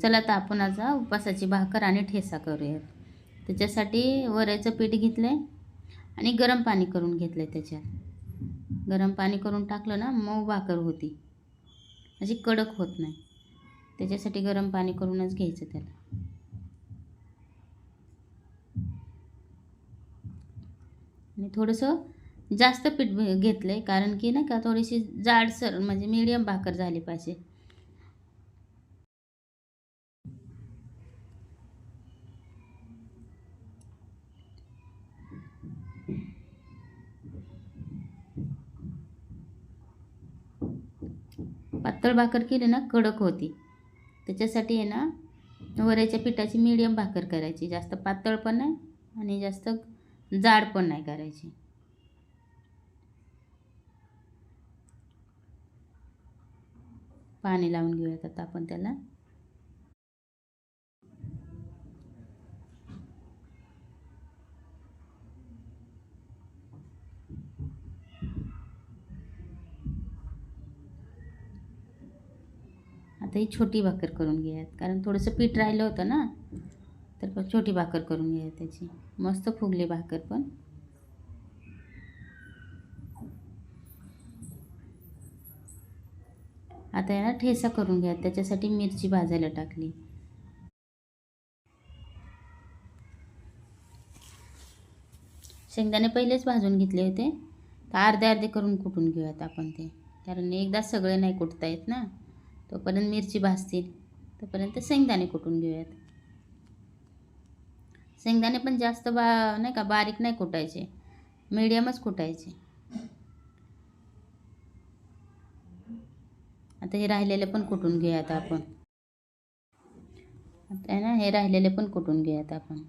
चला तर आपण आज उपासाची भाकर आणि ठेचा करूयात. त्याच्यासाठी वऱ्याचं पीठ घेतलं आहे आणि गरम पाणी करून घेतलं आहे. त्याच्यात गरम पाणी करून टाकलं ना मऊ भाकर होती, अशी कडक होत नाही. त्याच्यासाठी गरम पाणी करूनच घ्यायचं त्याला. आणि थोडंसं जास्त पीठ घेतलं आहे, कारण की नाही का थोडीशी जाडसर म्हणजे मीडियम भाकर झाली पाहिजे. पातळ भाकर केली ना कडक होती. त्याच्यासाठी आहे ना वऱ्याच्या पिठाची मीडियम भाकर करायची, जास्त पातळ पण नाही आणि जास्त जाड पण नाही करायची. पाणी लावून घेऊयात आता आपण त्याला. आता ही छोटी भाकर करून घेऊयात, कारण थोडंसं पीठ राहिलं होतं ना, तर छोटी भाकर करून घेऊयात त्याची. मस्त फुगली भाकर पण. आता याला ठेचा करून घ्या. त्याच्यासाठी मिरची भाजायला टाकली. शेंगदाणे पहिलेच भाजून घेतले होते, तर अर्धे अर्धे करून कुटून घेऊयात आपण ते, कारण एकदा सगळे नाही कुटता येत ना. तोपर्यंत मिरची भाजतील तोपर्यंत शेंगदाणे कुटून घेऊयात. शेंगदाणे पण जास्त नाही का बारीक नाही कुटायचे, मीडियमच कुटायचे. आता हे राहिलेले पण कुटून घेऊयात आपण. आता ना हे राहिलेले पण कुटून घेऊयात आपण.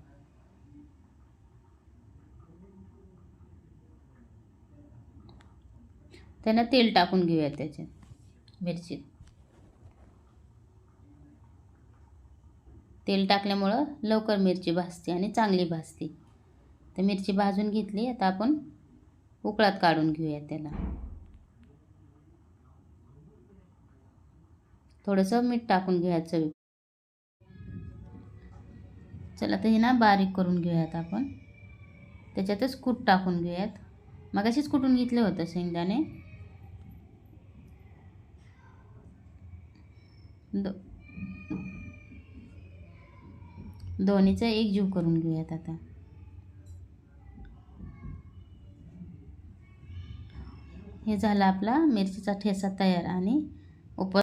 त्यांना तेल टाकून घेऊयात त्याच्यात मिरचीत. तेल टाकल्यामुळं लवकर मिरची भाजते आणि चांगली भाजते. तर मिरची भाजून घेतली. आता आपण उकळात काढून घेऊयात त्याला. थोडंसं मीठ टाकून घेऊयात चवी. चला तर हे ना बारीक करून घेऊयात आपण. त्याच्यातच कूट टाकून घेऊयात. मगाशीच कुटून घेतलं होतं शेंगदाणे. दोन्हीचा एक जीव करून घेऊयात आता. हे झाला आपला मिरचीचा ठेचा तयार आणि